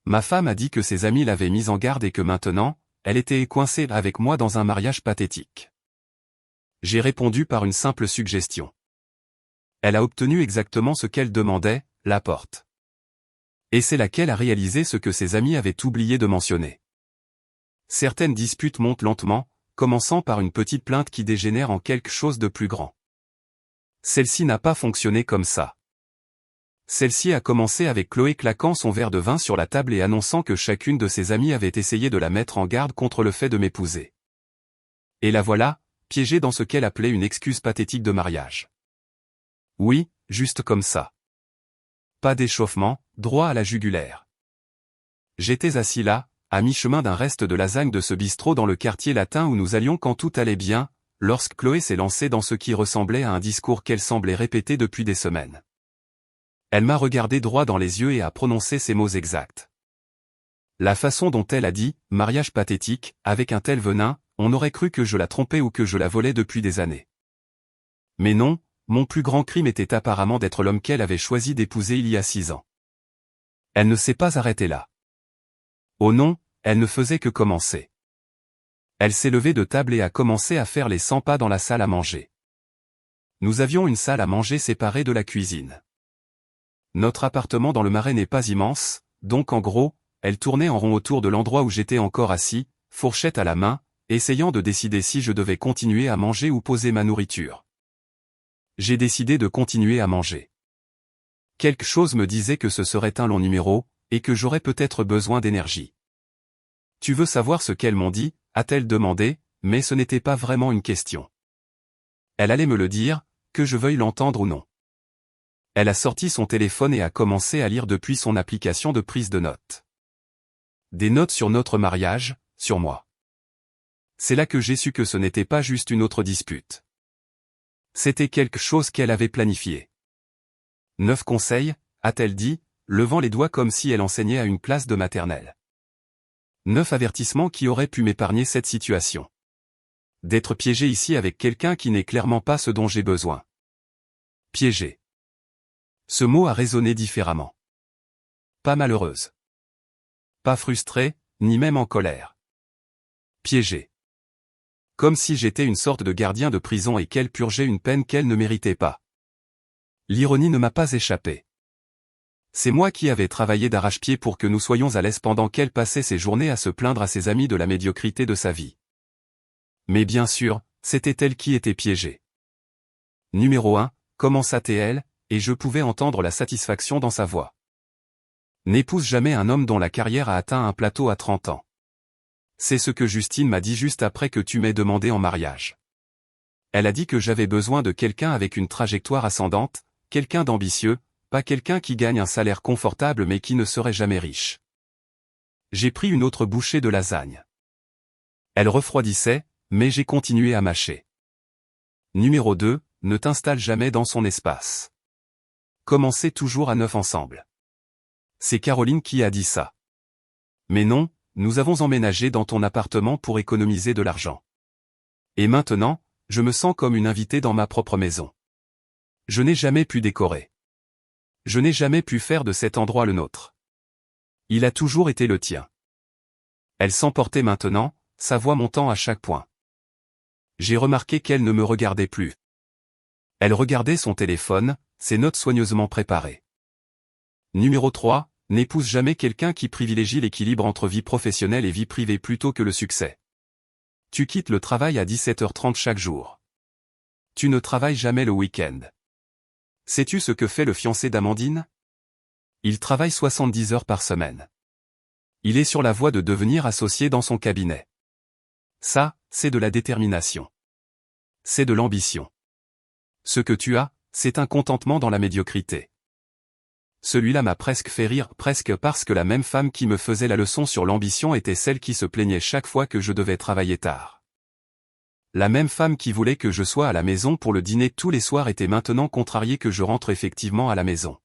Ma femme a dit que ses amis l'avaient mise en garde et que maintenant, elle était coincée avec moi dans un mariage pathétique. J'ai répondu par une simple suggestion. Elle a obtenu exactement ce qu'elle demandait, la porte. Et c'est là qu'elle a réalisé ce que ses amis avaient oublié de mentionner. Certaines disputes montent lentement, commençant par une petite plainte qui dégénère en quelque chose de plus grand. Celle-ci n'a pas fonctionné comme ça. Celle-ci a commencé avec Chloé claquant son verre de vin sur la table et annonçant que chacune de ses amies avait essayé de la mettre en garde contre le fait de m'épouser. Et la voilà, piégée dans ce qu'elle appelait une excuse pathétique de mariage. Oui, juste comme ça. Pas d'échauffement, droit à la jugulaire. J'étais assis là, à mi-chemin d'un reste de lasagne de ce bistrot dans le quartier latin où nous allions quand tout allait bien, lorsque Chloé s'est lancée dans ce qui ressemblait à un discours qu'elle semblait répéter depuis des semaines. Elle m'a regardé droit dans les yeux et a prononcé ces mots exacts. La façon dont elle a dit « mariage pathétique », avec un tel venin, on aurait cru que je la trompais ou que je la volais depuis des années. Mais non, mon plus grand crime était apparemment d'être l'homme qu'elle avait choisi d'épouser il y a 6 ans. Elle ne s'est pas arrêtée là. Oh non, elle ne faisait que commencer. Elle s'est levée de table et a commencé à faire les 100 pas dans la salle à manger. Nous avions une salle à manger séparée de la cuisine. Notre appartement dans le Marais n'est pas immense, donc en gros, elle tournait en rond autour de l'endroit où j'étais encore assis, fourchette à la main, essayant de décider si je devais continuer à manger ou poser ma nourriture. J'ai décidé de continuer à manger. Quelque chose me disait que ce serait un long numéro, et que j'aurais peut-être besoin d'énergie. Tu veux savoir ce qu'elles m'ont dit, a-t-elle demandé, mais ce n'était pas vraiment une question. Elle allait me le dire, que je veuille l'entendre ou non. Elle a sorti son téléphone et a commencé à lire depuis son application de prise de notes. Des notes sur notre mariage, sur moi. C'est là que j'ai su que ce n'était pas juste une autre dispute. C'était quelque chose qu'elle avait planifié. 9 conseils, a-t-elle dit, levant les doigts comme si elle enseignait à une classe de maternelle. 9 avertissements qui auraient pu m'épargner cette situation. D'être piégé ici avec quelqu'un qui n'est clairement pas ce dont j'ai besoin. Piégé. Ce mot a résonné différemment. Pas malheureuse. Pas frustrée, ni même en colère. Piégé. Comme si j'étais une sorte de gardien de prison et qu'elle purgeait une peine qu'elle ne méritait pas. L'ironie ne m'a pas échappé. C'est moi qui avais travaillé d'arrache-pied pour que nous soyons à l'aise pendant qu'elle passait ses journées à se plaindre à ses amis de la médiocrité de sa vie. Mais bien sûr, c'était elle qui était piégée. Numéro 1, commença-t-elle, et je pouvais entendre la satisfaction dans sa voix. N'épouse jamais un homme dont la carrière a atteint un plateau à 30 ans. C'est ce que Justine m'a dit juste après que tu m'aies demandé en mariage. Elle a dit que j'avais besoin de quelqu'un avec une trajectoire ascendante, quelqu'un d'ambitieux, pas quelqu'un qui gagne un salaire confortable mais qui ne serait jamais riche. J'ai pris une autre bouchée de lasagne. Elle refroidissait, mais j'ai continué à mâcher. Numéro 2, ne t'installe jamais dans son espace. Commencez toujours à 9 ensemble. C'est Caroline qui a dit ça. Mais non, nous avons emménagé dans ton appartement pour économiser de l'argent. Et maintenant, je me sens comme une invitée dans ma propre maison. Je n'ai jamais pu décorer. Je n'ai jamais pu faire de cet endroit le nôtre. Il a toujours été le tien. Elle s'emportait maintenant, sa voix montant à chaque point. J'ai remarqué qu'elle ne me regardait plus. Elle regardait son téléphone, ses notes soigneusement préparées. Numéro 3, n'épouse jamais quelqu'un qui privilégie l'équilibre entre vie professionnelle et vie privée plutôt que le succès. Tu quittes le travail à 17h30 chaque jour. Tu ne travailles jamais le week-end. Sais-tu ce que fait le fiancé d'Amandine? Il travaille 70 heures par semaine. Il est sur la voie de devenir associé dans son cabinet. Ça, c'est de la détermination. C'est de l'ambition. Ce que tu as, c'est un contentement dans la médiocrité. Celui-là m'a presque fait rire, presque parce que la même femme qui me faisait la leçon sur l'ambition était celle qui se plaignait chaque fois que je devais travailler tard. La même femme qui voulait que je sois à la maison pour le dîner tous les soirs était maintenant contrariée que je rentre effectivement à la maison.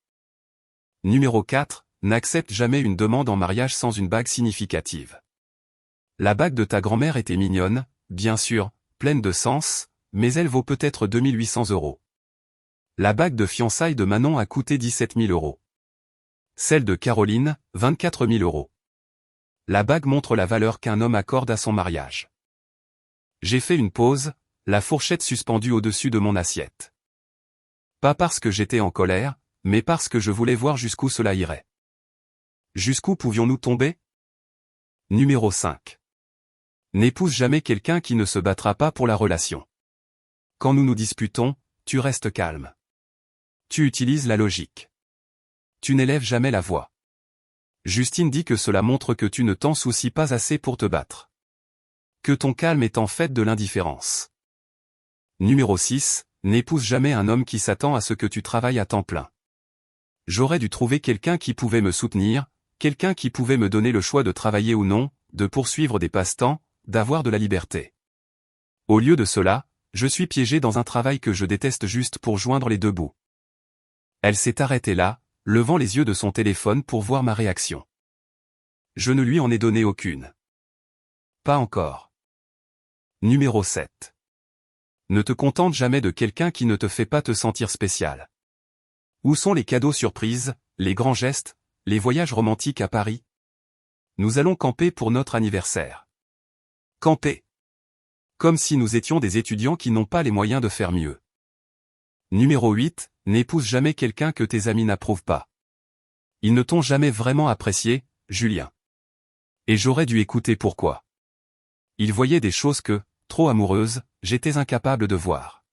Numéro 4, n'accepte jamais une demande en mariage sans une bague significative. La bague de ta grand-mère était mignonne, bien sûr, pleine de sens, mais elle vaut peut-être 2800 €. La bague de fiançailles de Manon a coûté 17 000 €. Celle de Caroline, 24 000 €. La bague montre la valeur qu'un homme accorde à son mariage. J'ai fait une pause, la fourchette suspendue au-dessus de mon assiette. Pas parce que j'étais en colère, mais parce que je voulais voir jusqu'où cela irait. Jusqu'où pouvions-nous tomber? Numéro 5. N'épouse jamais quelqu'un qui ne se battra pas pour la relation. Quand nous nous disputons, tu restes calme. Tu utilises la logique. Tu n'élèves jamais la voix. Justine dit que cela montre que tu ne t'en soucies pas assez pour te battre. Que ton calme est en fait de l'indifférence. Numéro 6. N'épouse jamais un homme qui s'attend à ce que tu travailles à temps plein. J'aurais dû trouver quelqu'un qui pouvait me soutenir, quelqu'un qui pouvait me donner le choix de travailler ou non, de poursuivre des passe-temps, d'avoir de la liberté. Au lieu de cela, je suis piégé dans un travail que je déteste juste pour joindre les deux bouts. Elle s'est arrêtée là, levant les yeux de son téléphone pour voir ma réaction. Je ne lui en ai donné aucune. Pas encore. Numéro 7. Ne te contente jamais de quelqu'un qui ne te fait pas te sentir spécial. Où sont les cadeaux surprises, les grands gestes, les voyages romantiques à Paris? Nous allons camper pour notre anniversaire. Camper. Comme si nous étions des étudiants qui n'ont pas les moyens de faire mieux. Numéro 8. N'épouse jamais quelqu'un que tes amis n'approuvent pas. Ils ne t'ont jamais vraiment apprécié, Julien. Et j'aurais dû écouter pourquoi. Ils voyaient des choses que, trop amoureuses, j'étais incapable de voir.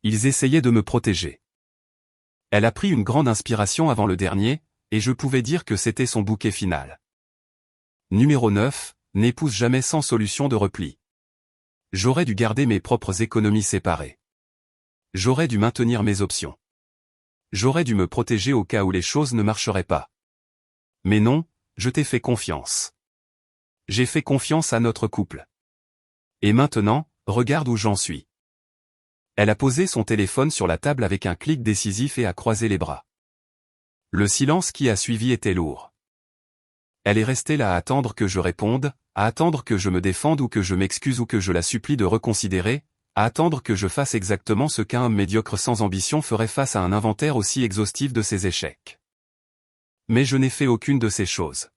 Ils essayaient de me protéger. Elle a pris une grande inspiration avant le dernier, et je pouvais dire que c'était son bouquet final. Numéro 9. N'épouse jamais sans solution de repli. J'aurais dû garder mes propres économies séparées. J'aurais dû maintenir mes options. J'aurais dû me protéger au cas où les choses ne marcheraient pas. Mais non, je t'ai fait confiance. J'ai fait confiance à notre couple. Et maintenant, regarde où j'en suis. Elle a posé son téléphone sur la table avec un clic décisif et a croisé les bras. Le silence qui a suivi était lourd. Elle est restée là à attendre que je réponde, à attendre que je me défende ou que je m'excuse ou que je la supplie de reconsidérer, à attendre que je fasse exactement ce qu'un homme médiocre sans ambition ferait face à un inventaire aussi exhaustif de ses échecs. Mais je n'ai fait aucune de ces choses.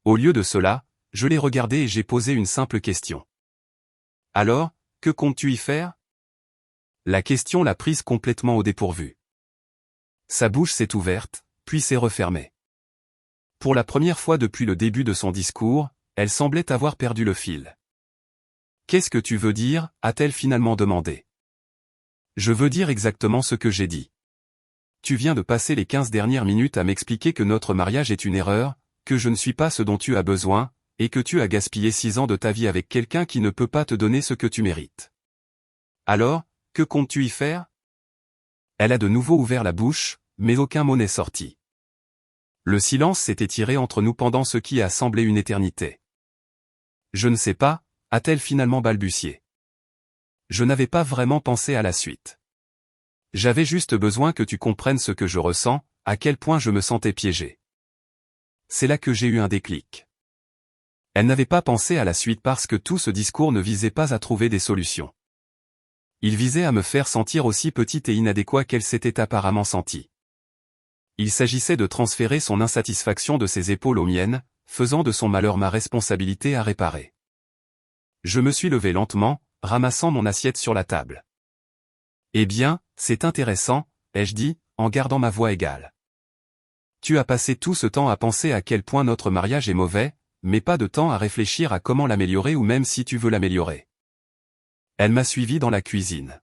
Au lieu de cela, je l'ai regardée et j'ai posé une simple question. Alors, que comptes-tu y faire? La question l'a prise complètement au dépourvu. Sa bouche s'est ouverte, puis s'est refermée. Pour la première fois depuis le début de son discours, elle semblait avoir perdu le fil. « Qu'est-ce que tu veux dire ?» a-t-elle finalement demandé. « Je veux dire exactement ce que j'ai dit. Tu viens de passer les 15 dernières minutes à m'expliquer que notre mariage est une erreur, que je ne suis pas ce dont tu as besoin, et que tu as gaspillé 6 ans de ta vie avec quelqu'un qui ne peut pas te donner ce que tu mérites. Alors, que comptes-tu y faire ?» Elle a de nouveau ouvert la bouche, mais aucun mot n'est sorti. Le silence s'est étiré entre nous pendant ce qui a semblé une éternité. « Je ne sais pas », a-t-elle finalement balbutié. Je n'avais pas vraiment pensé à la suite. J'avais juste besoin que tu comprennes ce que je ressens, à quel point je me sentais piégé. C'est là que j'ai eu un déclic. Elle n'avait pas pensé à la suite parce que tout ce discours ne visait pas à trouver des solutions. Il visait à me faire sentir aussi petite et inadéquate qu'elle s'était apparemment sentie. Il s'agissait de transférer son insatisfaction de ses épaules aux miennes, faisant de son malheur ma responsabilité à réparer. Je me suis levé lentement, ramassant mon assiette sur la table. « Eh bien, c'est intéressant, » ai-je dit, en gardant ma voix égale. « Tu as passé tout ce temps à penser à quel point notre mariage est mauvais, mais pas de temps à réfléchir à comment l'améliorer ou même si tu veux l'améliorer. » Elle m'a suivi dans la cuisine.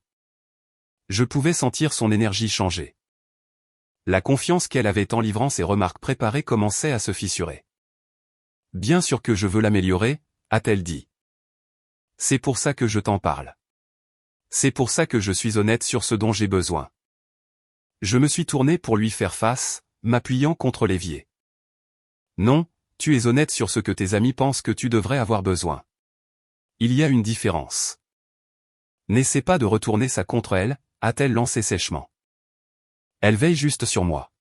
Je pouvais sentir son énergie changer. La confiance qu'elle avait en livrant ses remarques préparées commençait à se fissurer. « Bien sûr que je veux l'améliorer, » a-t-elle dit. C'est pour ça que je t'en parle. C'est pour ça que je suis honnête sur ce dont j'ai besoin. Je me suis tourné pour lui faire face, m'appuyant contre l'évier. Non, tu es honnête sur ce que tes amis pensent que tu devrais avoir besoin. Il y a une différence. N'essaie pas de retourner ça contre elle, a-t-elle lancé sèchement. Elle veille juste sur moi.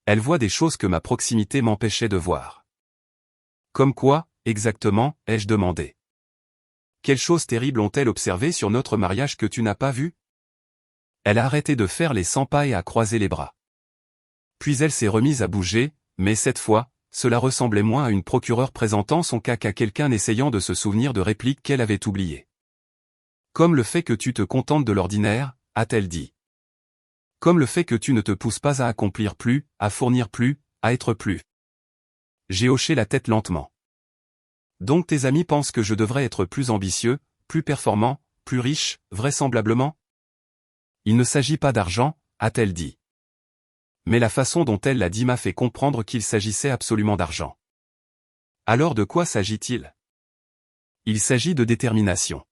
Elle voit des choses que ma proximité m'empêchait de voir. Comme quoi, exactement, ai-je demandé. Quelles choses terribles ont-elles observé sur notre mariage que tu n'as pas vu? Elle a arrêté de faire les 100 pas et a croisé les bras. Puis elle s'est remise à bouger, mais cette fois, cela ressemblait moins à une procureure présentant son cas qu'à quelqu'un essayant de se souvenir de répliques qu'elle avait oubliées. Comme le fait que tu te contentes de l'ordinaire, a-t-elle dit. Comme le fait que tu ne te pousses pas à accomplir plus, à fournir plus, à être plus. J'ai hoché la tête lentement. Donc tes amis pensent que je devrais être plus ambitieux, plus performant, plus riche, vraisemblablement? Il ne s'agit pas d'argent, a-t-elle dit. Mais la façon dont elle l'a dit m'a fait comprendre qu'il s'agissait absolument d'argent. Alors de quoi s'agit-il? Il s'agit de détermination.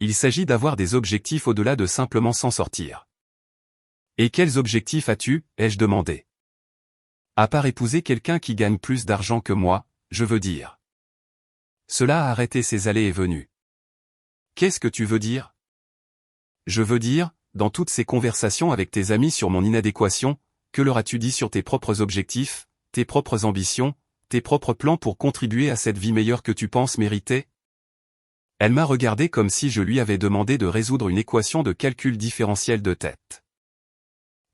Il s'agit d'avoir des objectifs au-delà de simplement s'en sortir. Et quels objectifs as-tu, ai-je demandé. À part épouser quelqu'un qui gagne plus d'argent que moi, je veux dire. Cela a arrêté ses allées et venues. Qu'est-ce que tu veux dire? Je veux dire, dans toutes ces conversations avec tes amis sur mon inadéquation, que leur as-tu dit sur tes propres objectifs, tes propres ambitions, tes propres plans pour contribuer à cette vie meilleure que tu penses mériter? Elle m'a regardé comme si je lui avais demandé de résoudre une équation de calcul différentiel de tête.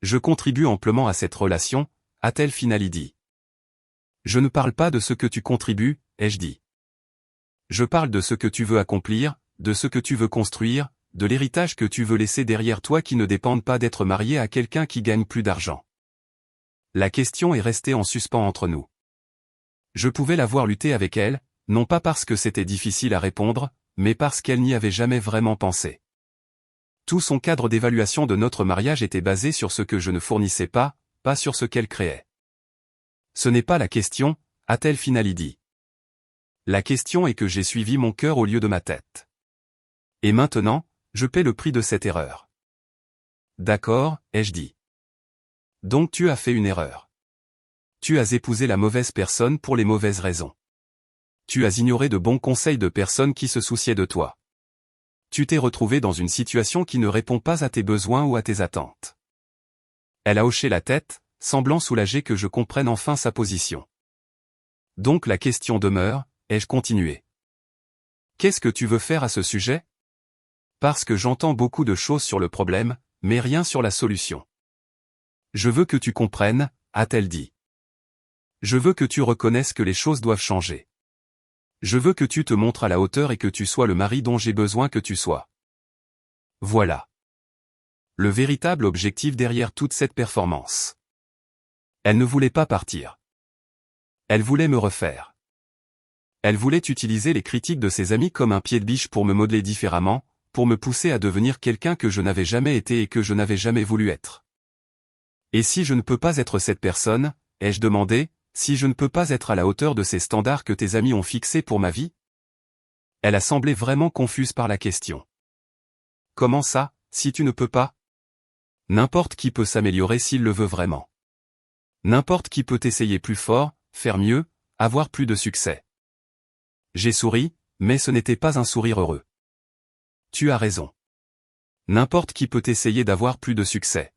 Je contribue amplement à cette relation, a-t-elle finalement dit. Je ne parle pas de ce que tu contribues, ai-je dit. Je parle de ce que tu veux accomplir, de ce que tu veux construire, de l'héritage que tu veux laisser derrière toi qui ne dépende pas d'être marié à quelqu'un qui gagne plus d'argent. La question est restée en suspens entre nous. Je pouvais la voir lutter avec elle, non pas parce que c'était difficile à répondre, mais parce qu'elle n'y avait jamais vraiment pensé. Tout son cadre d'évaluation de notre mariage était basé sur ce que je ne fournissais pas sur ce qu'elle créait. Ce n'est pas la question, a-t-elle finalement dit. La question est que j'ai suivi mon cœur au lieu de ma tête. Et maintenant, je paie le prix de cette erreur. D'accord, ai-je dit. Donc tu as fait une erreur. Tu as épousé la mauvaise personne pour les mauvaises raisons. Tu as ignoré de bons conseils de personnes qui se souciaient de toi. Tu t'es retrouvé dans une situation qui ne répond pas à tes besoins ou à tes attentes. Elle a hoché la tête, semblant soulagée que je comprenne enfin sa position. Donc la question demeure, ai-je continué. Qu'est-ce que tu veux faire à ce sujet? Parce que j'entends beaucoup de choses sur le problème, mais rien sur la solution. Je veux que tu comprennes, a-t-elle dit. Je veux que tu reconnaisses que les choses doivent changer. Je veux que tu te montres à la hauteur et que tu sois le mari dont j'ai besoin que tu sois. Voilà. Le véritable objectif derrière toute cette performance. Elle ne voulait pas partir. Elle voulait me refaire. Elle voulait utiliser les critiques de ses amis comme un pied de biche pour me modeler différemment, pour me pousser à devenir quelqu'un que je n'avais jamais été et que je n'avais jamais voulu être. Et si je ne peux pas être cette personne, ai-je demandé, si je ne peux pas être à la hauteur de ces standards que tes amis ont fixés pour ma vie? Elle a semblé vraiment confuse par la question. Comment ça, si tu ne peux pas? N'importe qui peut s'améliorer s'il le veut vraiment. N'importe qui peut essayer plus fort, faire mieux, avoir plus de succès. J'ai souri, mais ce n'était pas un sourire heureux. Tu as raison. N'importe qui peut essayer d'avoir plus de succès.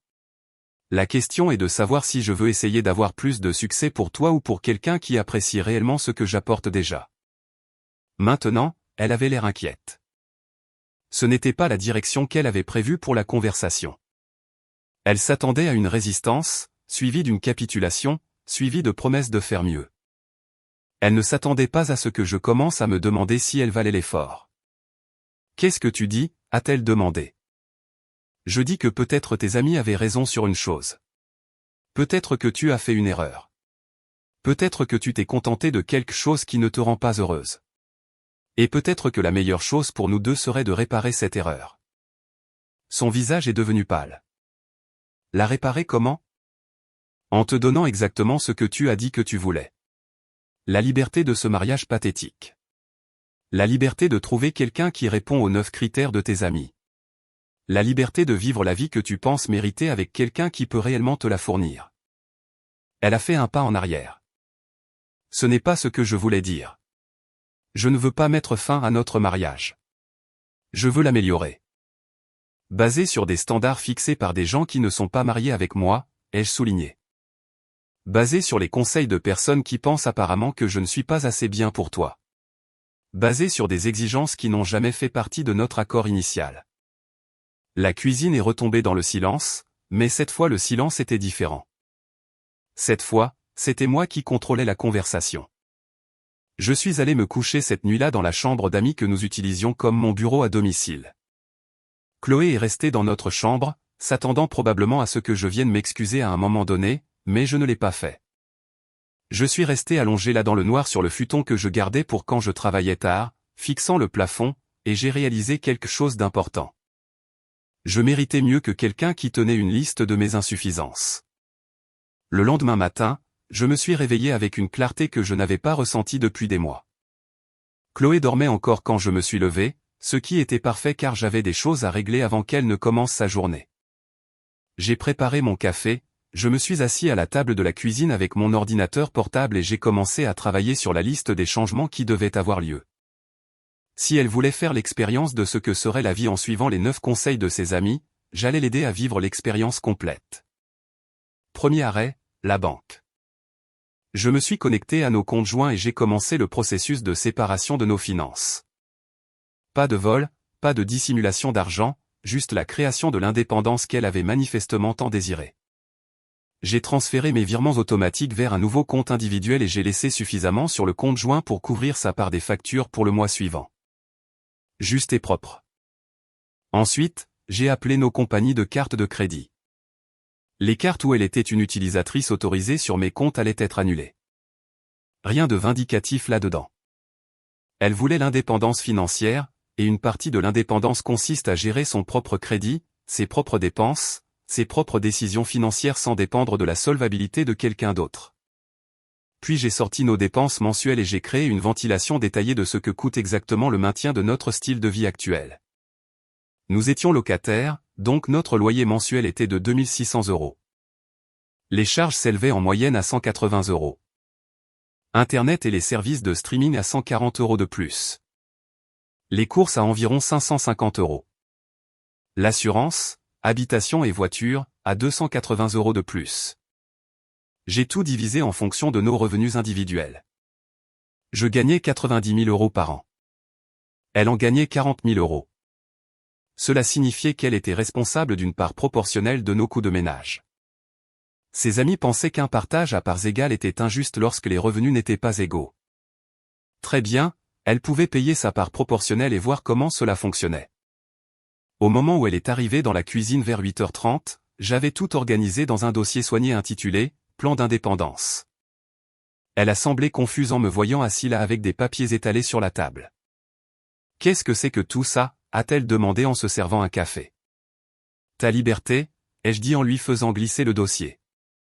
La question est de savoir si je veux essayer d'avoir plus de succès pour toi ou pour quelqu'un qui apprécie réellement ce que j'apporte déjà. Maintenant, elle avait l'air inquiète. Ce n'était pas la direction qu'elle avait prévue pour la conversation. Elle s'attendait à une résistance, suivie d'une capitulation, suivie de promesses de faire mieux. Elle ne s'attendait pas à ce que je commence à me demander si elle valait l'effort. Qu'est-ce que tu dis, a-t-elle demandé. Je dis que peut-être tes amis avaient raison sur une chose. Peut-être que tu as fait une erreur. Peut-être que tu t'es contenté de quelque chose qui ne te rend pas heureuse. Et peut-être que la meilleure chose pour nous deux serait de réparer cette erreur. Son visage est devenu pâle. La réparer comment? En te donnant exactement ce que tu as dit que tu voulais. La liberté de ce mariage pathétique. La liberté de trouver quelqu'un qui répond aux 9 critères de tes amis. La liberté de vivre la vie que tu penses mériter avec quelqu'un qui peut réellement te la fournir. Elle a fait un pas en arrière. Ce n'est pas ce que je voulais dire. Je ne veux pas mettre fin à notre mariage. Je veux l'améliorer. Basé sur des standards fixés par des gens qui ne sont pas mariés avec moi, ai-je souligné. Basé sur les conseils de personnes qui pensent apparemment que je ne suis pas assez bien pour toi. Basé sur des exigences qui n'ont jamais fait partie de notre accord initial. La cuisine est retombée dans le silence, mais cette fois le silence était différent. Cette fois, c'était moi qui contrôlais la conversation. Je suis allé me coucher cette nuit-là dans la chambre d'amis que nous utilisions comme mon bureau à domicile. Chloé est restée dans notre chambre, s'attendant probablement à ce que je vienne m'excuser à un moment donné, mais je ne l'ai pas fait. Je suis resté allongé là dans le noir sur le futon que je gardais pour quand je travaillais tard, fixant le plafond, et j'ai réalisé quelque chose d'important. Je méritais mieux que quelqu'un qui tenait une liste de mes insuffisances. Le lendemain matin, je me suis réveillé avec une clarté que je n'avais pas ressentie depuis des mois. Chloé dormait encore quand je me suis levé, ce qui était parfait car j'avais des choses à régler avant qu'elle ne commence sa journée. J'ai préparé mon café, je me suis assis à la table de la cuisine avec mon ordinateur portable et j'ai commencé à travailler sur la liste des changements qui devaient avoir lieu. Si elle voulait faire l'expérience de ce que serait la vie en suivant les 9 conseils de ses amis, j'allais l'aider à vivre l'expérience complète. Premier arrêt, la banque. Je me suis connecté à nos comptes joints et j'ai commencé le processus de séparation de nos finances. Pas de vol, pas de dissimulation d'argent, juste la création de l'indépendance qu'elle avait manifestement tant désirée. J'ai transféré mes virements automatiques vers un nouveau compte individuel et j'ai laissé suffisamment sur le compte joint pour couvrir sa part des factures pour le mois suivant. Juste et propre. Ensuite, j'ai appelé nos compagnies de cartes de crédit. Les cartes où elle était une utilisatrice autorisée sur mes comptes allaient être annulées. Rien de vindicatif là-dedans. Elle voulait l'indépendance financière, et une partie de l'indépendance consiste à gérer son propre crédit, ses propres dépenses, ses propres décisions financières sans dépendre de la solvabilité de quelqu'un d'autre. Puis j'ai sorti nos dépenses mensuelles et j'ai créé une ventilation détaillée de ce que coûte exactement le maintien de notre style de vie actuel. Nous étions locataires, donc notre loyer mensuel était de 2600 €. Les charges s'élevaient en moyenne à 180 €. Internet et les services de streaming à 140 € de plus. Les courses à environ 550 €. L'assurance, habitation et voiture, à 280 € de plus. J'ai tout divisé en fonction de nos revenus individuels. Je gagnais 90 000 € par an. Elle en gagnait 40 000 €. Cela signifiait qu'elle était responsable d'une part proportionnelle de nos coûts de ménage. Ses amis pensaient qu'un partage à parts égales était injuste lorsque les revenus n'étaient pas égaux. Très bien, elle pouvait payer sa part proportionnelle et voir comment cela fonctionnait. Au moment où elle est arrivée dans la cuisine vers 8h30, j'avais tout organisé dans un dossier soigné intitulé « Plan d'indépendance ». Elle a semblé confuse en me voyant assis là avec des papiers étalés sur la table. « Qu'est-ce que c'est que tout ça ?» a-t-elle demandé en se servant un café. « Ta liberté » ai-je dit en lui faisant glisser le dossier.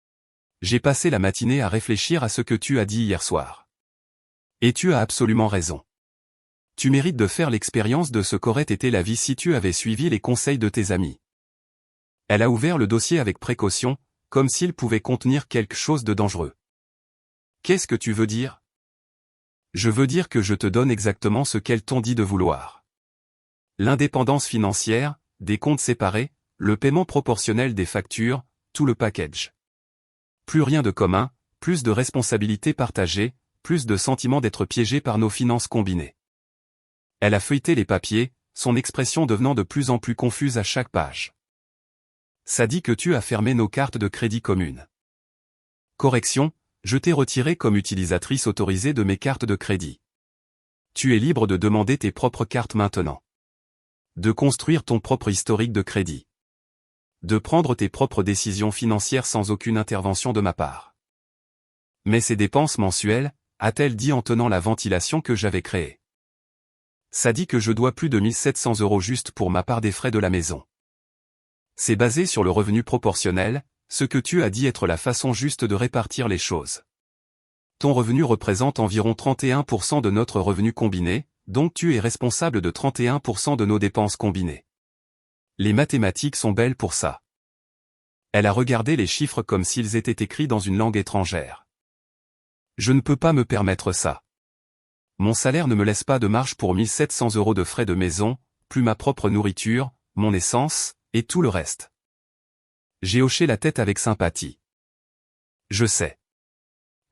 « J'ai passé la matinée à réfléchir à ce que tu as dit hier soir. Et tu as absolument raison. Tu mérites de faire l'expérience de ce qu'aurait été la vie si tu avais suivi les conseils de tes amis. » Elle a ouvert le dossier avec précaution, comme s'il pouvait contenir quelque chose de dangereux. « Qu'est-ce que tu veux dire ? » Je veux dire que je te donne exactement ce qu'elles t'ont dit de vouloir. L'indépendance financière, des comptes séparés, le paiement proportionnel des factures, tout le package. Plus rien de commun, plus de responsabilités partagées, plus de sentiment d'être piégé par nos finances combinées. Elle a feuilleté les papiers, son expression devenant de plus en plus confuse à chaque page. Ça dit que tu as fermé nos cartes de crédit communes. Correction, je t'ai retiré comme utilisatrice autorisée de mes cartes de crédit. Tu es libre de demander tes propres cartes maintenant. De construire ton propre historique de crédit. De prendre tes propres décisions financières sans aucune intervention de ma part. Mais ces dépenses mensuelles, a-t-elle dit en tenant la ventilation que j'avais créée. Ça dit que je dois plus de 1700 € juste pour ma part des frais de la maison. C'est basé sur le revenu proportionnel, ce que tu as dit être la façon juste de répartir les choses. Ton revenu représente environ 31% de notre revenu combiné, donc tu es responsable de 31% de nos dépenses combinées. Les mathématiques sont belles pour ça. Elle a regardé les chiffres comme s'ils étaient écrits dans une langue étrangère. Je ne peux pas me permettre ça. Mon salaire ne me laisse pas de marge pour 1700 € de frais de maison, plus ma propre nourriture, mon essence, et tout le reste. J'ai hoché la tête avec sympathie. Je sais.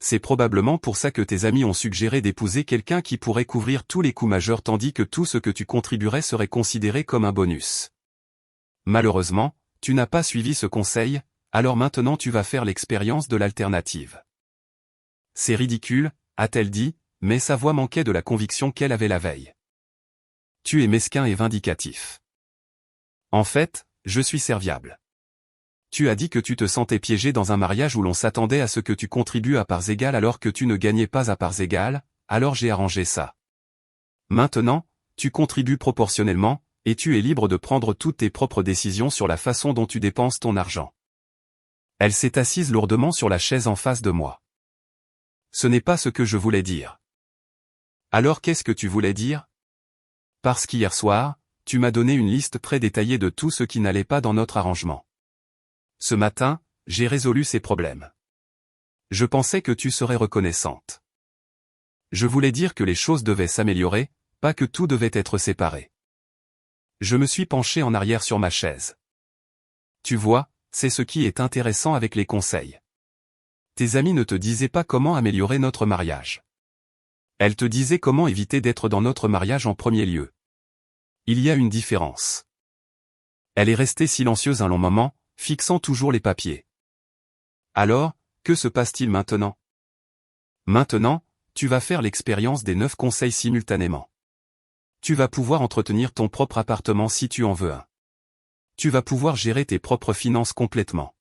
C'est probablement pour ça que tes amis ont suggéré d'épouser quelqu'un qui pourrait couvrir tous les coûts majeurs tandis que tout ce que tu contribuerais serait considéré comme un bonus. Malheureusement, tu n'as pas suivi ce conseil, alors maintenant tu vas faire l'expérience de l'alternative. C'est ridicule, a-t-elle dit, mais sa voix manquait de la conviction qu'elle avait la veille. Tu es mesquin et vindicatif. En fait, je suis serviable. Tu as dit que tu te sentais piégé dans un mariage où l'on s'attendait à ce que tu contribues à parts égales alors que tu ne gagnais pas à parts égales, alors j'ai arrangé ça. Maintenant, tu contribues proportionnellement, et tu es libre de prendre toutes tes propres décisions sur la façon dont tu dépenses ton argent. Elle s'est assise lourdement sur la chaise en face de moi. Ce n'est pas ce que je voulais dire. Alors qu'est-ce que tu voulais dire? Parce qu'hier soir, tu m'as donné une liste très détaillée de tout ce qui n'allait pas dans notre arrangement. Ce matin, j'ai résolu ces problèmes. Je pensais que tu serais reconnaissante. Je voulais dire que les choses devaient s'améliorer, pas que tout devait être séparé. Je me suis penché en arrière sur ma chaise. Tu vois, c'est ce qui est intéressant avec les conseils. Tes amis ne te disaient pas comment améliorer notre mariage. Elles te disaient comment éviter d'être dans notre mariage en premier lieu. Il y a une différence. Elle est restée silencieuse un long moment, fixant toujours les papiers. Alors, que se passe-t-il maintenant? Maintenant, tu vas faire l'expérience des 9 conseils simultanément. Tu vas pouvoir entretenir ton propre appartement si tu en veux un. Tu vas pouvoir gérer tes propres finances complètement.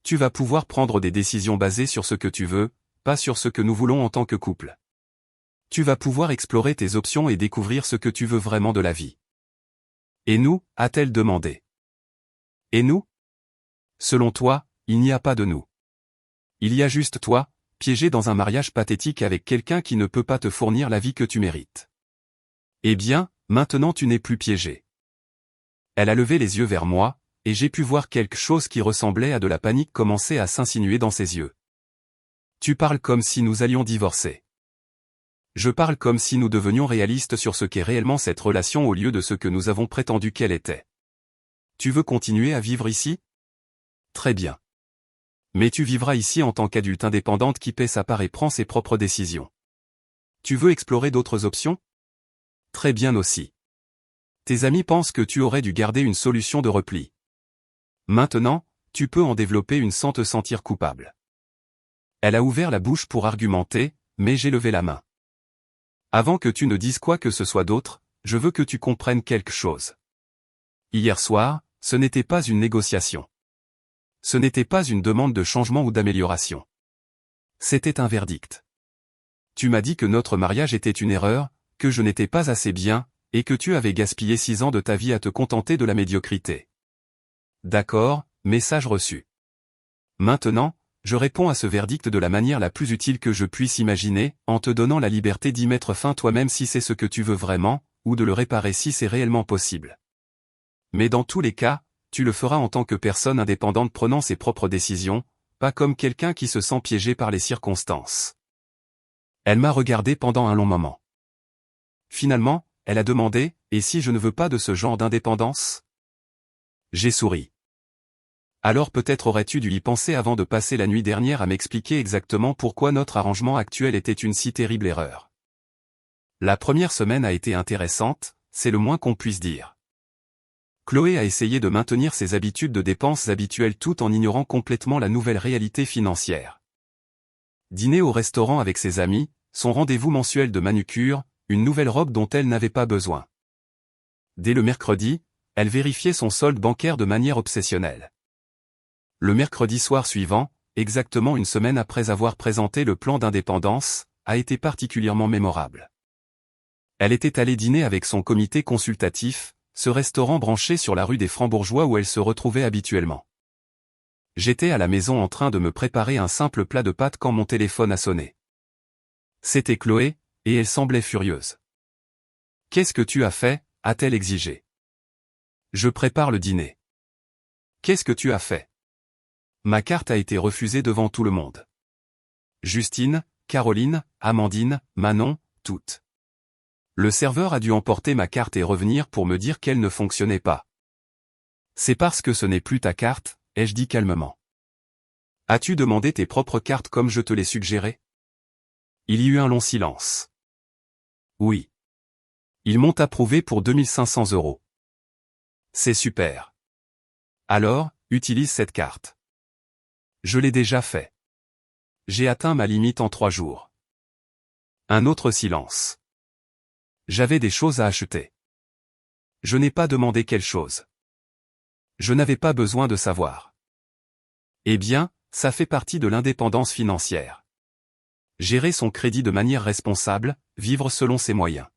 Tu vas pouvoir prendre des décisions basées sur ce que tu veux, pas sur ce que nous voulons en tant que couple. Tu vas pouvoir explorer tes options et découvrir ce que tu veux vraiment de la vie. Et nous, a-t-elle demandé. Et nous? Selon toi, il n'y a pas de nous. Il y a juste toi, piégé dans un mariage pathétique avec quelqu'un qui ne peut pas te fournir la vie que tu mérites. Eh bien, maintenant tu n'es plus piégé. Elle a levé les yeux vers moi, et j'ai pu voir quelque chose qui ressemblait à de la panique commencer à s'insinuer dans ses yeux. Tu parles comme si nous allions divorcer. Je parle comme si nous devenions réalistes sur ce qu'est réellement cette relation au lieu de ce que nous avons prétendu qu'elle était. Tu veux continuer à vivre ici? Très bien. Mais tu vivras ici en tant qu'adulte indépendante qui paie sa part et prend ses propres décisions. Tu veux explorer d'autres options? Très bien aussi. Tes amis pensent que tu aurais dû garder une solution de repli. Maintenant, tu peux en développer une sans te sentir coupable. Elle a ouvert la bouche pour argumenter, mais j'ai levé la main. Avant que tu ne dises quoi que ce soit d'autre, je veux que tu comprennes quelque chose. Hier soir, ce n'était pas une négociation. Ce n'était pas une demande de changement ou d'amélioration. C'était un verdict. Tu m'as dit que notre mariage était une erreur, que je n'étais pas assez bien, et que tu avais gaspillé 6 ans de ta vie à te contenter de la médiocrité. D'accord, message reçu. Maintenant, je réponds à ce verdict de la manière la plus utile que je puisse imaginer, en te donnant la liberté d'y mettre fin toi-même si c'est ce que tu veux vraiment, ou de le réparer si c'est réellement possible. Mais dans tous les cas, tu le feras en tant que personne indépendante prenant ses propres décisions, pas comme quelqu'un qui se sent piégé par les circonstances. Elle m'a regardé pendant un long moment. Finalement, elle a demandé, « Et si je ne veux pas de ce genre d'indépendance ?» J'ai souri. Alors peut-être aurais-tu dû y penser avant de passer la nuit dernière à m'expliquer exactement pourquoi notre arrangement actuel était une si terrible erreur. La première semaine a été intéressante, c'est le moins qu'on puisse dire. Chloé a essayé de maintenir ses habitudes de dépenses habituelles tout en ignorant complètement la nouvelle réalité financière. Dîner au restaurant avec ses amis, son rendez-vous mensuel de manucure, une nouvelle robe dont elle n'avait pas besoin. Dès le mercredi, elle vérifiait son solde bancaire de manière obsessionnelle. Le mercredi soir suivant, exactement une semaine après avoir présenté le plan d'indépendance, a été particulièrement mémorable. Elle était allée dîner avec son comité consultatif, ce restaurant branché sur la rue des Francs-Bourgeois où elle se retrouvait habituellement. J'étais à la maison en train de me préparer un simple plat de pâtes quand mon téléphone a sonné. C'était Chloé, et elle semblait furieuse. « Qu'est-ce que tu as fait ?» a-t-elle exigé. « Je prépare le dîner. »« Qu'est-ce que tu as fait ?» Ma carte a été refusée devant tout le monde. Justine, Caroline, Amandine, Manon, toutes. Le serveur a dû emporter ma carte et revenir pour me dire qu'elle ne fonctionnait pas. « C'est parce que ce n'est plus ta carte », ai-je dit calmement. « As-tu demandé tes propres cartes comme je te l'ai suggéré ?» Il y eut un long silence. « Oui. Ils m'ont approuvé pour 2500 €. C'est super. Alors, utilise cette carte. » Je l'ai déjà fait. J'ai atteint ma limite en 3 jours. Un autre silence. J'avais des choses à acheter. Je n'ai pas demandé quelle chose. Je n'avais pas besoin de savoir. Eh bien, ça fait partie de l'indépendance financière. Gérer son crédit de manière responsable, vivre selon ses moyens.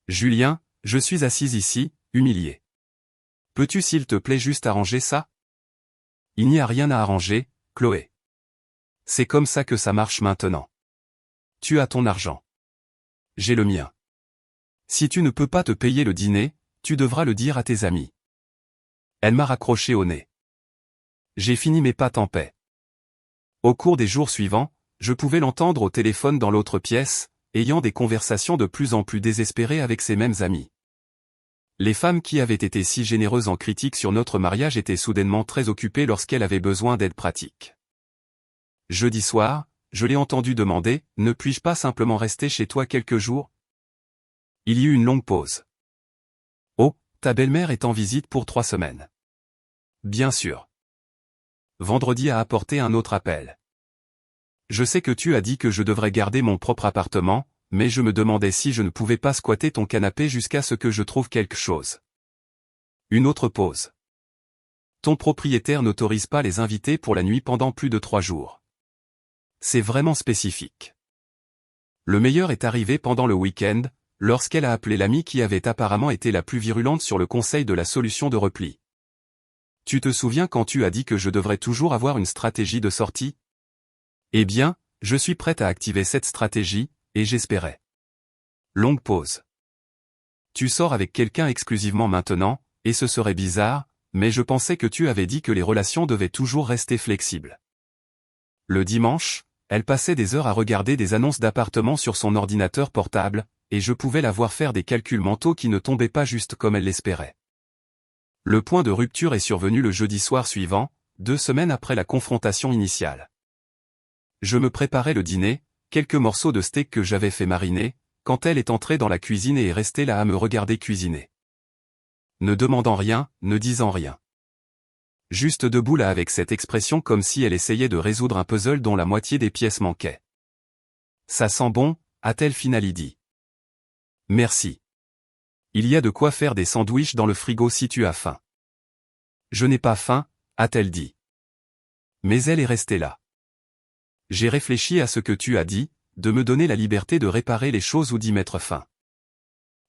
Julien, je suis assise ici, humilié. Peux-tu s'il te plaît juste arranger ça? Il n'y a rien à arranger, Chloé. C'est comme ça que ça marche maintenant. Tu as ton argent. J'ai le mien. Si tu ne peux pas te payer le dîner, tu devras le dire à tes amis. Elle m'a raccroché au nez. J'ai fini mes pâtes en paix. Au cours des jours suivants, je pouvais l'entendre au téléphone dans l'autre pièce, ayant des conversations de plus en plus désespérées avec ses mêmes amis. Les femmes qui avaient été si généreuses en critique sur notre mariage étaient soudainement très occupées lorsqu'elle avait besoin d'aide pratique. Jeudi soir, je l'ai entendu demander « Ne puis-je pas simplement rester chez toi quelques jours ?» Il y eut une longue pause. « Oh, ta belle-mère est en visite pour 3 semaines. » Bien sûr. Vendredi a apporté un autre appel. Je sais que tu as dit que je devrais garder mon propre appartement, mais je me demandais si je ne pouvais pas squatter ton canapé jusqu'à ce que je trouve quelque chose. Une autre pause. Ton propriétaire n'autorise pas les invités pour la nuit pendant plus de 3 jours. C'est vraiment spécifique. Le meilleur est arrivé pendant le week-end, lorsqu'elle a appelé l'amie qui avait apparemment été la plus virulente sur le conseil de la solution de repli. Tu te souviens quand tu as dit que je devrais toujours avoir une stratégie de sortie? Eh bien, je suis prête à activer cette stratégie, et j'espérais. Longue pause. Tu sors avec quelqu'un exclusivement maintenant, et ce serait bizarre, mais je pensais que tu avais dit que les relations devaient toujours rester flexibles. Le dimanche, elle passait des heures à regarder des annonces d'appartements sur son ordinateur portable, et je pouvais la voir faire des calculs mentaux qui ne tombaient pas juste comme elle l'espérait. Le point de rupture est survenu le jeudi soir suivant, 2 semaines après la confrontation initiale. Je me préparais le dîner, quelques morceaux de steak que j'avais fait mariner, quand elle est entrée dans la cuisine et est restée là à me regarder cuisiner. Ne demandant rien, ne disant rien. Juste debout là avec cette expression comme si elle essayait de résoudre un puzzle dont la moitié des pièces manquait. Ça sent bon, a-t-elle finalement dit. Merci. Il y a de quoi faire des sandwichs dans le frigo si tu as faim. Je n'ai pas faim, a-t-elle dit. Mais elle est restée là. J'ai réfléchi à ce que tu as dit, de me donner la liberté de réparer les choses ou d'y mettre fin.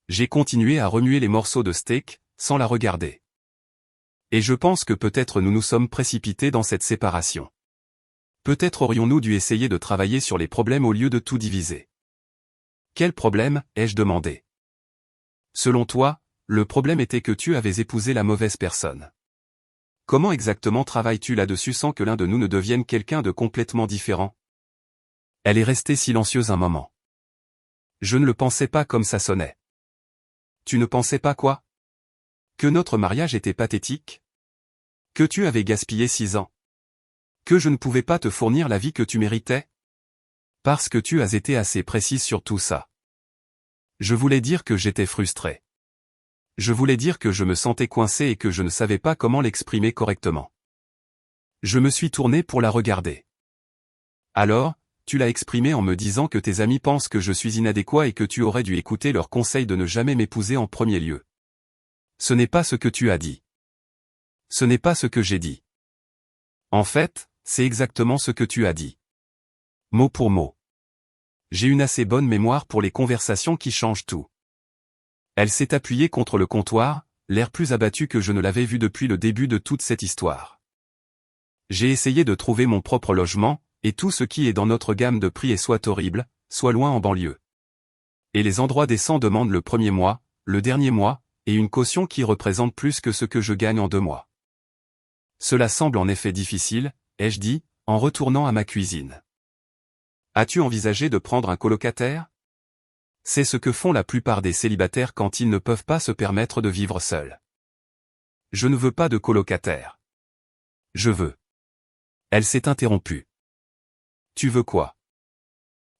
J'ai continué à remuer les morceaux de steak, sans la regarder. Et je pense que peut-être nous nous sommes précipités dans cette séparation. Peut-être aurions-nous dû essayer de travailler sur les problèmes au lieu de tout diviser. Quel problème, ai-je demandé. Selon toi, le problème était que tu avais épousé la mauvaise personne. Comment exactement travailles-tu là-dessus sans que l'un de nous ne devienne quelqu'un de complètement différent? Elle est restée silencieuse un moment. Je ne le pensais pas comme ça sonnait. Tu ne pensais pas quoi? Que notre mariage était pathétique? Que tu avais gaspillé 6 ans? Que je ne pouvais pas te fournir la vie que tu méritais? Parce que tu as été assez précise sur tout ça. Je voulais dire que j'étais frustré. Je voulais dire que je me sentais coincé et que je ne savais pas comment l'exprimer correctement. Je me suis tourné pour la regarder. Alors, tu l'as exprimé en me disant que tes amis pensent que je suis inadéquat et que tu aurais dû écouter leur conseil de ne jamais m'épouser en premier lieu. Ce n'est pas ce que tu as dit. Ce n'est pas ce que j'ai dit. En fait, c'est exactement ce que tu as dit. Mot pour mot. J'ai une assez bonne mémoire pour les conversations qui changent tout. Elle s'est appuyée contre le comptoir, l'air plus abattu que je ne l'avais vu depuis le début de toute cette histoire. J'ai essayé de trouver mon propre logement, et tout ce qui est dans notre gamme de prix est soit horrible, soit loin en banlieue. Et les endroits décents demandent le premier mois, le dernier mois, et une caution qui représente plus que ce que je gagne en 2 mois. Cela semble en effet difficile, ai-je dit, en retournant à ma cuisine. As-tu envisagé de prendre un colocataire? C'est ce que font la plupart des célibataires quand ils ne peuvent pas se permettre de vivre seuls. Je ne veux pas de colocataire. Je veux. Elle s'est interrompue. Tu veux quoi?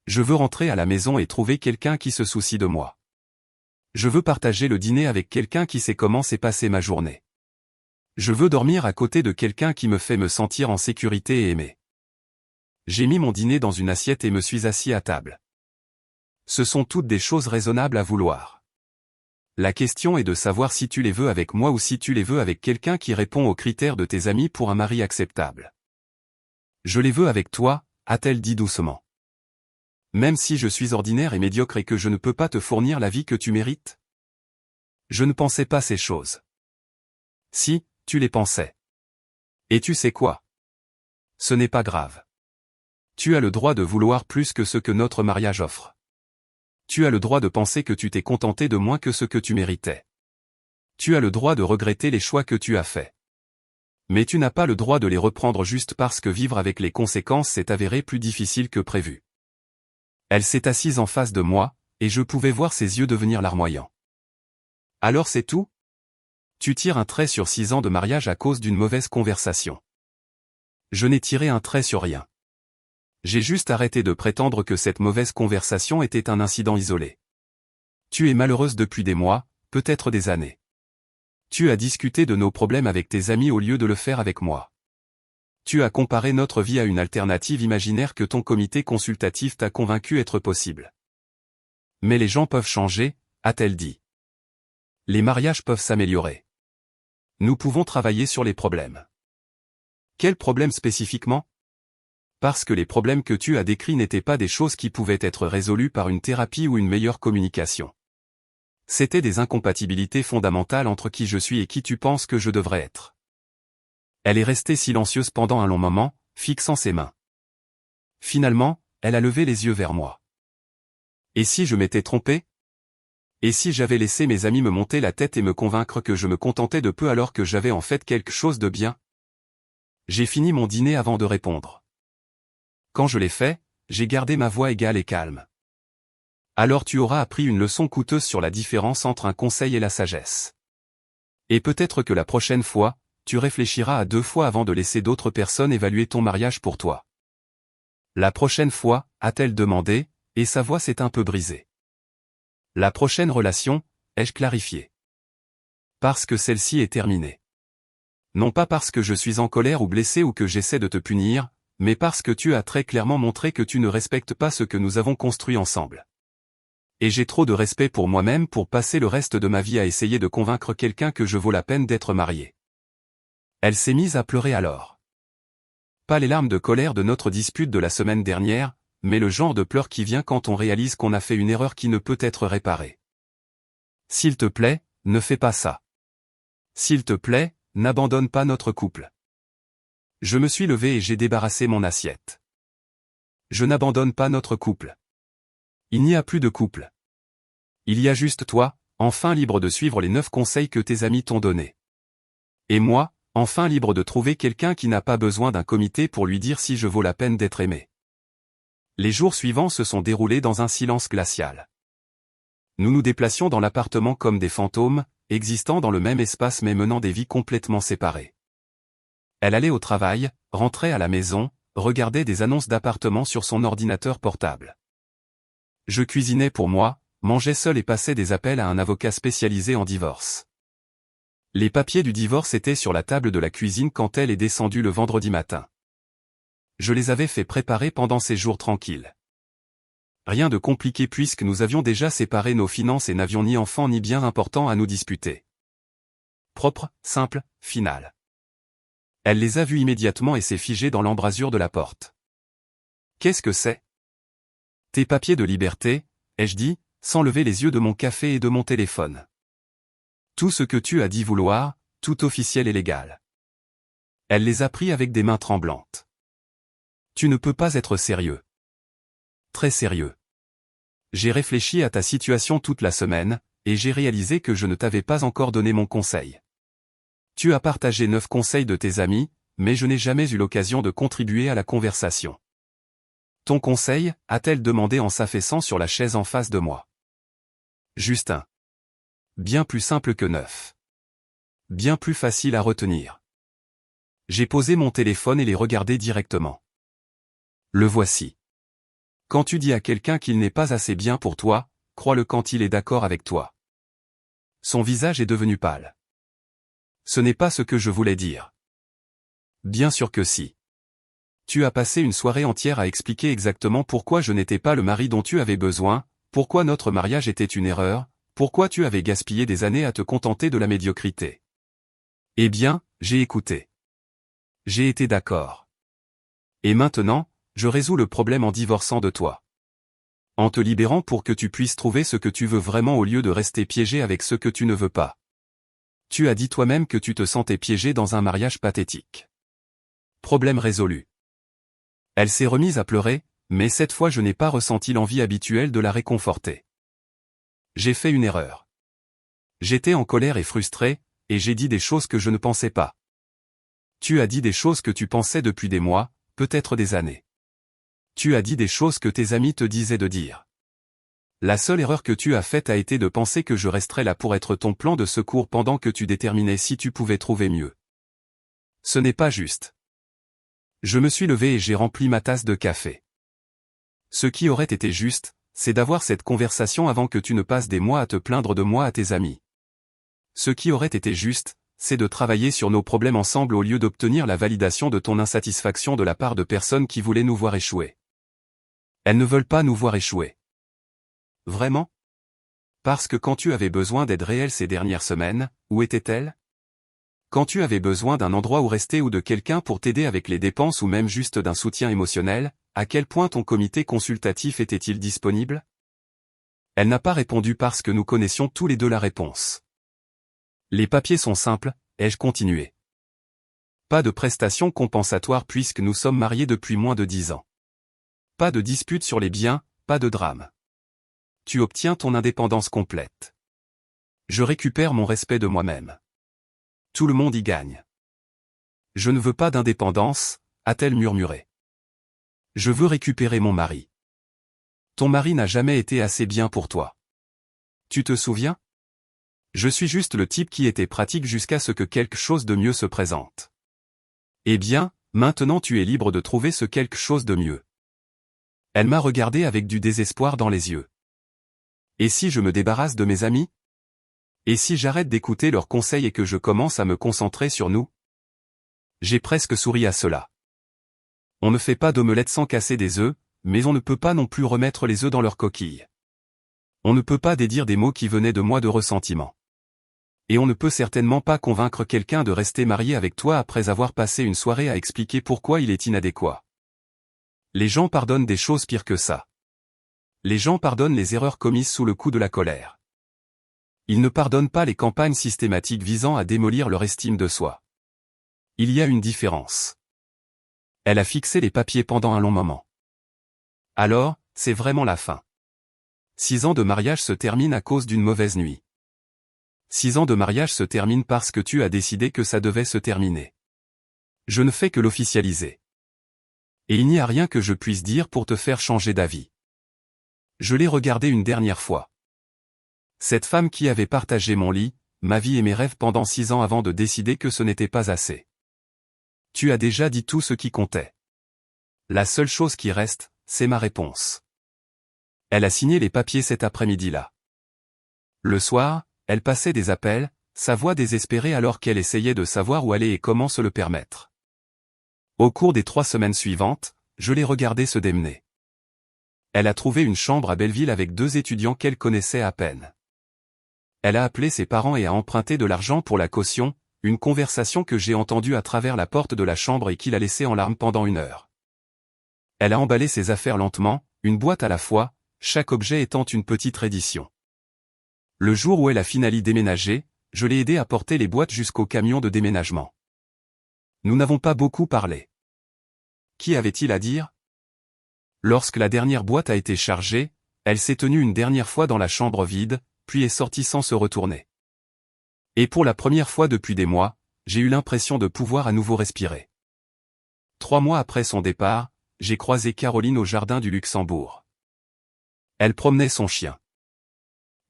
Je veux rentrer à la maison et trouver quelqu'un qui se soucie de moi. Je veux partager le dîner avec quelqu'un qui sait comment s'est passée ma journée. Je veux dormir à côté de quelqu'un qui me fait me sentir en sécurité et aimé. J'ai mis mon dîner dans une assiette et me suis assis à table. Ce sont toutes des choses raisonnables à vouloir. La question est de savoir si tu les veux avec moi ou si tu les veux avec quelqu'un qui répond aux critères de tes amis pour un mari acceptable. Je les veux avec toi, a-t-elle dit doucement. Même si je suis ordinaire et médiocre et que je ne peux pas te fournir la vie que tu mérites? Je ne pensais pas ces choses. Si, tu les pensais. Et tu sais quoi? Ce n'est pas grave. Tu as le droit de vouloir plus que ce que notre mariage offre. Tu as le droit de penser que tu t'es contenté de moins que ce que tu méritais. Tu as le droit de regretter les choix que tu as faits. Mais tu n'as pas le droit de les reprendre juste parce que vivre avec les conséquences s'est avéré plus difficile que prévu. Elle s'est assise en face de moi, et je pouvais voir ses yeux devenir larmoyants. Alors c'est tout? Tu tires un trait sur 6 ans de mariage à cause d'une mauvaise conversation. Je n'ai tiré un trait sur rien. J'ai juste arrêté de prétendre que cette mauvaise conversation était un incident isolé. Tu es malheureuse depuis des mois, peut-être des années. Tu as discuté de nos problèmes avec tes amis au lieu de le faire avec moi. Tu as comparé notre vie à une alternative imaginaire que ton comité consultatif t'a convaincu être possible. Mais les gens peuvent changer, a-t-elle dit. Les mariages peuvent s'améliorer. Nous pouvons travailler sur les problèmes. Quels problèmes spécifiquement? Parce que les problèmes que tu as décrits n'étaient pas des choses qui pouvaient être résolues par une thérapie ou une meilleure communication. C'étaient des incompatibilités fondamentales entre qui je suis et qui tu penses que je devrais être. Elle est restée silencieuse pendant un long moment, fixant ses mains. Finalement, elle a levé les yeux vers moi. Et si je m'étais trompé? Et si j'avais laissé mes amis me monter la tête et me convaincre que je me contentais de peu alors que j'avais en fait quelque chose de bien? J'ai fini mon dîner avant de répondre. Quand je l'ai fait, j'ai gardé ma voix égale et calme. Alors tu auras appris une leçon coûteuse sur la différence entre un conseil et la sagesse. Et peut-être que la prochaine fois, tu réfléchiras à 2 fois avant de laisser d'autres personnes évaluer ton mariage pour toi. La prochaine fois, a-t-elle demandé, et sa voix s'est un peu brisée. La prochaine relation, ai-je clarifié. Parce que celle-ci est terminée. Non pas parce que je suis en colère ou blessé ou que j'essaie de te punir, mais parce que tu as très clairement montré que tu ne respectes pas ce que nous avons construit ensemble. Et j'ai trop de respect pour moi-même pour passer le reste de ma vie à essayer de convaincre quelqu'un que je vaux la peine d'être marié. Elle s'est mise à pleurer alors. Pas les larmes de colère de notre dispute de la semaine dernière, mais le genre de pleurs qui vient quand on réalise qu'on a fait une erreur qui ne peut être réparée. S'il te plaît, ne fais pas ça. S'il te plaît, n'abandonne pas notre couple. Je me suis levé et j'ai débarrassé mon assiette. Je n'abandonne pas notre couple. Il n'y a plus de couple. Il y a juste toi, enfin libre de suivre les 9 conseils que tes amis t'ont donnés. Et moi, enfin libre de trouver quelqu'un qui n'a pas besoin d'un comité pour lui dire si je vaux la peine d'être aimé. Les jours suivants se sont déroulés dans un silence glacial. Nous nous déplacions dans l'appartement comme des fantômes, existant dans le même espace mais menant des vies complètement séparées. Elle allait au travail, rentrait à la maison, regardait des annonces d'appartements sur son ordinateur portable. Je cuisinais pour moi, mangeais seul et passais des appels à un avocat spécialisé en divorce. Les papiers du divorce étaient sur la table de la cuisine quand elle est descendue le vendredi matin. Je les avais fait préparer pendant ces jours tranquilles. Rien de compliqué puisque nous avions déjà séparé nos finances et n'avions ni enfants ni biens importants à nous disputer. Propre, simple, final. Elle les a vus immédiatement et s'est figée dans l'embrasure de la porte. Qu'est-ce que c'est? Tes papiers de liberté, ai-je dit, sans lever les yeux de mon café et de mon téléphone. Tout ce que tu as dit vouloir, tout officiel et légal. Elle les a pris avec des mains tremblantes. Tu ne peux pas être sérieux. Très sérieux. J'ai réfléchi à ta situation toute la semaine, et j'ai réalisé que je ne t'avais pas encore donné mon conseil. Tu as partagé 9 conseils de tes amis, mais je n'ai jamais eu l'occasion de contribuer à la conversation. Ton conseil, a-t-elle demandé en s'affaissant sur la chaise en face de moi. Justin. Bien plus simple que 9. Bien plus facile à retenir. J'ai posé mon téléphone et l'ai regardé directement. Le voici. Quand tu dis à quelqu'un qu'il n'est pas assez bien pour toi, crois-le quand il est d'accord avec toi. Son visage est devenu pâle. Ce n'est pas ce que je voulais dire. Bien sûr que si. Tu as passé une soirée entière à expliquer exactement pourquoi je n'étais pas le mari dont tu avais besoin, pourquoi notre mariage était une erreur, pourquoi tu avais gaspillé des années à te contenter de la médiocrité. Eh bien, j'ai écouté. J'ai été d'accord. Et maintenant, je résous le problème en divorçant de toi. En te libérant pour que tu puisses trouver ce que tu veux vraiment au lieu de rester piégé avec ce que tu ne veux pas. Tu as dit toi-même que tu te sentais piégé dans un mariage pathétique. Problème résolu. Elle s'est remise à pleurer, mais cette fois je n'ai pas ressenti l'envie habituelle de la réconforter. J'ai fait une erreur. J'étais en colère et frustré, et j'ai dit des choses que je ne pensais pas. Tu as dit des choses que tu pensais depuis des mois, peut-être des années. Tu as dit des choses que tes amis te disaient de dire. La seule erreur que tu as faite a été de penser que je resterais là pour être ton plan de secours pendant que tu déterminais si tu pouvais trouver mieux. Ce n'est pas juste. Je me suis levé et j'ai rempli ma tasse de café. Ce qui aurait été juste, c'est d'avoir cette conversation avant que tu ne passes des mois à te plaindre de moi à tes amis. Ce qui aurait été juste, c'est de travailler sur nos problèmes ensemble au lieu d'obtenir la validation de ton insatisfaction de la part de personnes qui voulaient nous voir échouer. Elles ne veulent pas nous voir échouer. Vraiment? Parce que quand tu avais besoin d'aide réelle ces dernières semaines, où était-elle? Quand tu avais besoin d'un endroit où rester ou de quelqu'un pour t'aider avec les dépenses ou même juste d'un soutien émotionnel, à quel point ton comité consultatif était-il disponible? Elle n'a pas répondu parce que nous connaissions tous les deux la réponse. Les papiers sont simples, ai-je continué. Pas de prestations compensatoires puisque nous sommes mariés depuis moins de 10 ans. Pas de dispute sur les biens, pas de drame. Tu obtiens ton indépendance complète. Je récupère mon respect de moi-même. Tout le monde y gagne. Je ne veux pas d'indépendance, a-t-elle murmuré. Je veux récupérer mon mari. Ton mari n'a jamais été assez bien pour toi. Tu te souviens? Je suis juste le type qui était pratique jusqu'à ce que quelque chose de mieux se présente. Eh bien, maintenant tu es libre de trouver ce quelque chose de mieux. Elle m'a regardé avec du désespoir dans les yeux. Et si je me débarrasse de mes amis? Et si j'arrête d'écouter leurs conseils et que je commence à me concentrer sur nous? J'ai presque souri à cela. On ne fait pas d'omelette sans casser des œufs, mais on ne peut pas non plus remettre les œufs dans leur coquille. On ne peut pas dédire des mots qui venaient de moi de ressentiment. Et on ne peut certainement pas convaincre quelqu'un de rester marié avec toi après avoir passé une soirée à expliquer pourquoi il est inadéquat. Les gens pardonnent des choses pires que ça. Les gens pardonnent les erreurs commises sous le coup de la colère. Ils ne pardonnent pas les campagnes systématiques visant à démolir leur estime de soi. Il y a une différence. Elle a fixé les papiers pendant un long moment. Alors, c'est vraiment la fin. 6 ans de mariage se terminent à cause d'une mauvaise nuit. 6 ans de mariage se terminent parce que tu as décidé que ça devait se terminer. Je ne fais que l'officialiser. Et il n'y a rien que je puisse dire pour te faire changer d'avis. Je l'ai regardée une dernière fois. Cette femme qui avait partagé mon lit, ma vie et mes rêves pendant 6 ans avant de décider que ce n'était pas assez. Tu as déjà dit tout ce qui comptait. La seule chose qui reste, c'est ma réponse. Elle a signé les papiers cet après-midi-là. Le soir, elle passait des appels, sa voix désespérée alors qu'elle essayait de savoir où aller et comment se le permettre. Au cours des 3 semaines suivantes, je l'ai regardée se démener. Elle a trouvé une chambre à Belleville avec 2 étudiants qu'elle connaissait à peine. Elle a appelé ses parents et a emprunté de l'argent pour la caution, une conversation que j'ai entendue à travers la porte de la chambre et qui l'a laissée en larmes pendant 1 heure. Elle a emballé ses affaires lentement, une boîte à la fois, chaque objet étant une petite reddition. Le jour où elle a finalement déménagé, je l'ai aidé à porter les boîtes jusqu'au camion de déménagement. Nous n'avons pas beaucoup parlé. Qu'y avait-il à dire? Lorsque la dernière boîte a été chargée, elle s'est tenue une dernière fois dans la chambre vide, puis est sortie sans se retourner. Et pour la première fois depuis des mois, j'ai eu l'impression de pouvoir à nouveau respirer. 3 mois après son départ, j'ai croisé Caroline au jardin du Luxembourg. Elle promenait son chien.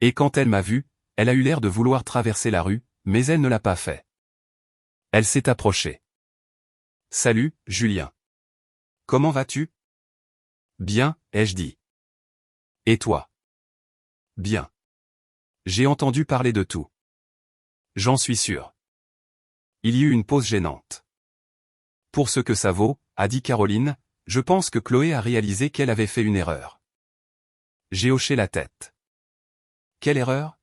Et quand elle m'a vu, elle a eu l'air de vouloir traverser la rue, mais elle ne l'a pas fait. Elle s'est approchée. « Salut, Julien. Comment vas-tu? » « Bien, ai-je dit. »« Et toi? » ?»« Bien. » J'ai entendu parler de tout. J'en suis sûr. Il y eut une pause gênante. Pour ce que ça vaut, a dit Caroline, je pense que Chloé a réalisé qu'elle avait fait une erreur. J'ai hoché la tête. Quelle erreur?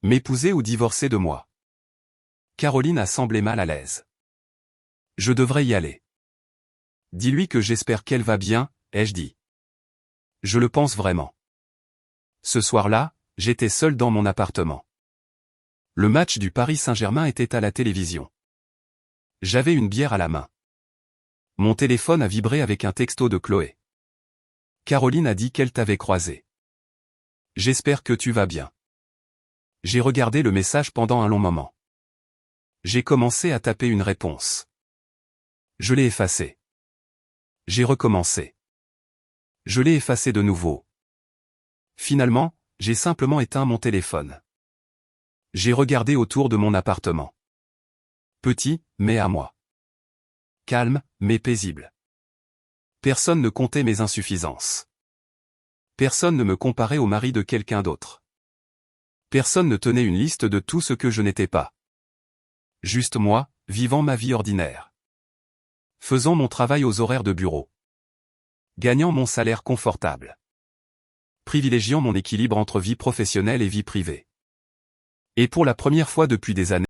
M'épouser ou divorcer de moi? Caroline a semblé mal à l'aise. Je devrais y aller. Dis-lui que j'espère qu'elle va bien, ai-je dit. Je le pense vraiment. Ce soir-là, j'étais seul dans mon appartement. Le match du Paris Saint-Germain était à la télévision. J'avais une bière à la main. Mon téléphone a vibré avec un texto de Chloé. Caroline a dit qu'elle t'avait croisé. J'espère que tu vas bien. J'ai regardé le message pendant un long moment. J'ai commencé à taper une réponse. Je l'ai effacée. J'ai recommencé. Je l'ai effacé de nouveau. Finalement, j'ai simplement éteint mon téléphone. J'ai regardé autour de mon appartement. Petit, mais à moi. Calme, mais paisible. Personne ne comptait mes insuffisances. Personne ne me comparait au mari de quelqu'un d'autre. Personne ne tenait une liste de tout ce que je n'étais pas. Juste moi, vivant ma vie ordinaire. Faisant mon travail aux horaires de bureau. Gagnant mon salaire confortable. Privilégiant mon équilibre entre vie professionnelle et vie privée. Et pour la première fois depuis des années,